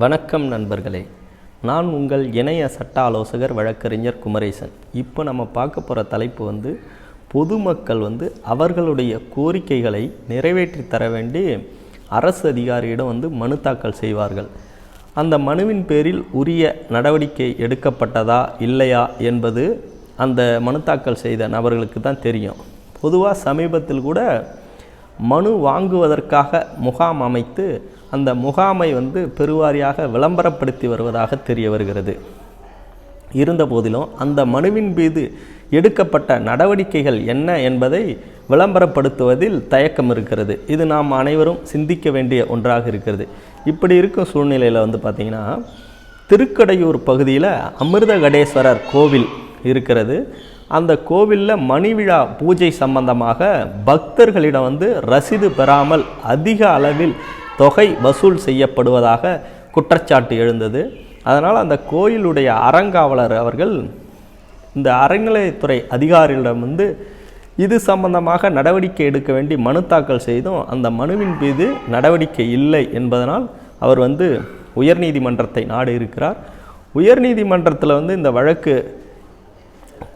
வணக்கம் நண்பர்களே, நான் உங்கள் இணைய சட்ட ஆலோசகர் வழக்கறிஞர் குமரேசன். இப்போ நம்ம பார்க்க போகிற தலைப்பு பொதுமக்கள் அவர்களுடைய கோரிக்கைகளை நிறைவேற்றி தர வேண்டி அரசு அதிகாரியிடம் மனு தாக்கல் செய்வார்கள். அந்த மனுவின் பேரில் உரிய நடவடிக்கை எடுக்கப்பட்டதா இல்லையா என்பது அந்த மனு தாக்கல் செய்த நபர்களுக்கு தான் தெரியும். பொதுவாக சமீபத்தில் கூட மனு வாங்குவதற்காக முகாம் அமைத்து அந்த முகாமை பெருவாரியாக விளம்பரப்படுத்தி வருவதாக தெரிய வருகிறது. இருந்த போதிலும் அந்த மனுவின் மீது எடுக்கப்பட்ட நடவடிக்கைகள் என்ன என்பதை விளம்பரப்படுத்துவதில் தயக்கம் இருக்கிறது. இது நாம் அனைவரும் சிந்திக்க வேண்டிய ஒன்றாக இருக்கிறது. இப்படி இருக்கும் சூழ்நிலையில் பார்த்திங்கன்னா, திருக்கடையூர் பகுதியில் அமிர்தகடேஸ்வரர் கோவில் இருக்கிறது. அந்த கோவிலில் மணிவிழா பூஜை சம்பந்தமாக பக்தர்களிடம் ரசீது பெறாமல் அதிக அளவில் தொகை வசூல் செய்யப்படுவதாக குற்றச்சாட்டு எழுந்தது. அதனால் அந்த கோயிலுடைய அறங்காவலர் அவர்கள் இந்த அறநிலையத்துறை அதிகாரிகளிடம் இது சம்பந்தமாக நடவடிக்கை எடுக்க வேண்டி மனு தாக்கல் செய்தும் அந்த மனுவின் மீது நடவடிக்கை இல்லை என்பதனால் அவர் உயர்நீதிமன்றத்தை நாடி இருக்கிறார். உயர்நீதிமன்றத்தில் இந்த வழக்கு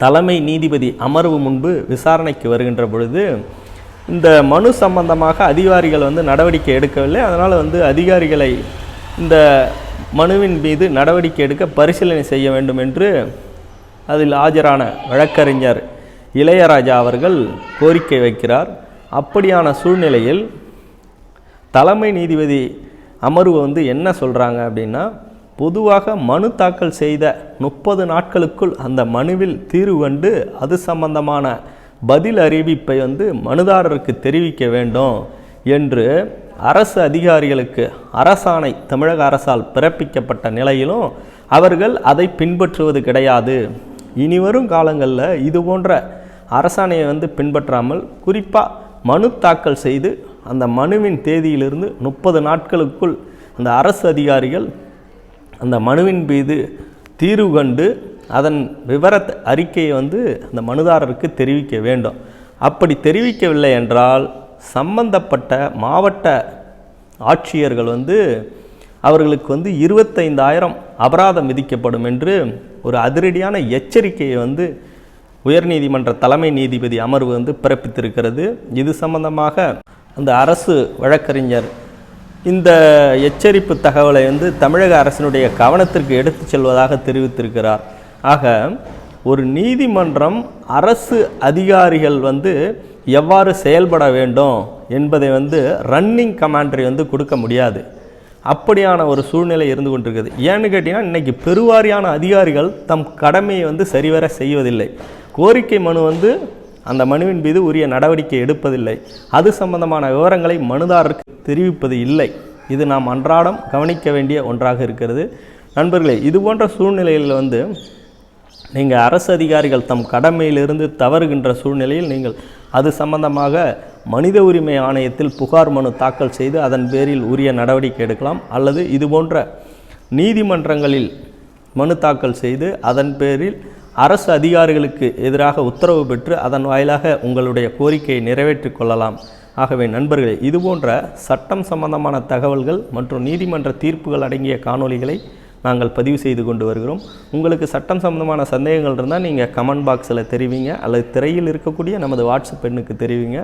தலைமை நீதிபதி அமர்வு முன்பு விசாரணைக்கு வருகின்ற பொழுது இந்த மனு சம்பந்தமாக அதிகாரிகள் நடவடிக்கை எடுக்கவில்லை. அதனால் அதிகாரிகளை இந்த மனுவின் மீது நடவடிக்கை எடுக்க பரிசீலனை செய்ய வேண்டும் என்று அதில் ஆஜரான வழக்கறிஞர் இளையராஜா அவர்கள் கோரிக்கை வைக்கிறார். அப்படியான சூழ்நிலையில் தலைமை நீதிபதி அமர்வு என்ன சொல்கிறாங்க அப்படின்னா, பொதுவாக மனு தாக்கல் செய்த 30 நாட்களுக்குள் அந்த மனுவில் தீர்வு கண்டு அது சம்பந்தமான பதில் அறிவிப்பை மனுதாரருக்கு தெரிவிக்க வேண்டும் என்று அரசு அதிகாரிகளுக்கு அரசாணை தமிழக அரசால் பிறப்பிக்கப்பட்ட நிலையிலும் அவர்கள் அதை பின்பற்றுவது கிடையாது. இனிவரும் காலங்களில் இது போன்ற அரசாணையை பின்பற்றாமல் குறிப்பாக மனு தாக்கல் செய்து அந்த மனுவின் தேதியிலிருந்து 30 நாட்களுக்குள் அந்த அரசு அதிகாரிகள் அந்த மனுவின் மீது தீர்வு கண்டு அதன் விவர அறிக்கையை அந்த மனுதாரருக்கு தெரிவிக்க வேண்டும். அப்படி தெரிவிக்கவில்லை என்றால் சம்பந்தப்பட்ட மாவட்ட ஆட்சியர்கள் அவர்களுக்கு 25,000 அபராதம் விதிக்கப்படும் என்று ஒரு அதிரடியான எச்சரிக்கையை உயர்நீதிமன்ற தலைமை நீதிபதி அமர்வு பிறப்பித்திருக்கிறது. இது சம்பந்தமாக அந்த அரசு வழக்கறிஞர் இந்த எச்சரிப்பு தகவலை தமிழக அரசினுடைய கவனத்திற்கு எடுத்து செல்வதாக தெரிவித்திருக்கிறார். ஆக ஒரு நீதிமன்றம் அரசு அதிகாரிகள் எவ்வாறு செயல்பட வேண்டும் என்பதை ரன்னிங் கமாண்டரி கொடுக்க முடியாது. அப்படியான ஒரு சூழ்நிலை இருந்து கொண்டிருக்கிறது. ஏன்னு கேட்டிங்கன்னா, இன்றைக்கி பெருவாரியான அதிகாரிகள் தம் கடமையை சரிவர செய்வதில்லை. கோரிக்கை மனு அந்த மனுவின் மீது உரிய நடவடிக்கை எடுப்பதில்லை. அது சம்பந்தமான விவரங்களை மனுதாரருக்கு தெரிவிப்பது இல்லை. இது நாம் அன்றாடம் கவனிக்க வேண்டிய ஒன்றாக இருக்கிறது. நண்பர்களே, இது போன்ற சூழ்நிலையில் நீங்கள் அரசு அதிகாரிகள் தம் கடமையிலிருந்து தவறுகின்ற சூழ்நிலையில் நீங்கள் அது சம்பந்தமாக மனித உரிமை ஆணையத்தில் புகார் மனு தாக்கல் செய்து அதன் பேரில் உரிய நடவடிக்கை எடுக்கலாம். அல்லது இது போன்ற நீதிமன்றங்களில் மனு தாக்கல் செய்து அதன் பேரில் அரசு அதிகாரிகளுக்கு எதிராக உத்தரவு பெற்று அதன் வாயிலாக உங்களுடைய கோரிக்கையை நிறைவேற்றிக் கொள்ளலாம். ஆகவே நண்பர்களே, இதுபோன்ற சட்டம் சம்பந்தமான தகவல்கள் மற்றும் நீதிமன்ற தீர்ப்புகள் அடங்கிய காணொளிகளை நாங்கள் பதிவு செய்து கொண்டு வருகிறோம். உங்களுக்கு சட்டம் சம்பந்தமான சந்தேகங்கள் இருந்தால் நீங்கள் கமெண்ட் பாக்ஸில் தெரிவிங்க, அல்லது திரையில் இருக்கக்கூடிய நமது வாட்ஸ்அப் எண்ணுக்கு தெரிவிங்க.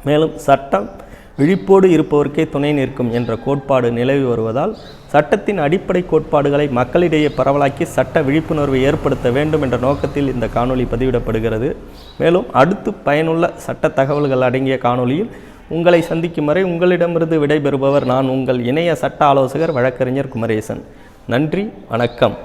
மேலும் சட்டம் விழிப்போடு இருப்பவருக்கே துணை நிற்கும் என்ற கோட்பாடு நிலவி வருவதால் சட்டத்தின் அடிப்படை கோட்பாடுகளை மக்களிடையே பரவலாக்கி சட்ட விழிப்புணர்வை ஏற்படுத்த வேண்டும் என்ற நோக்கத்தில் இந்த காணொளி பதிவிடப்படுகிறது. மேலும் அடுத்து பயனுள்ள சட்ட தகவல்கள் அடங்கிய காணொளியில் உங்களை சந்திக்கும் வரை உங்களிடமிருந்து விடைபெறுபவர் நான் உங்கள் இணைய சட்ட ஆலோசகர் வழக்கறிஞர் குமரேசன். நன்றி, வணக்கம்.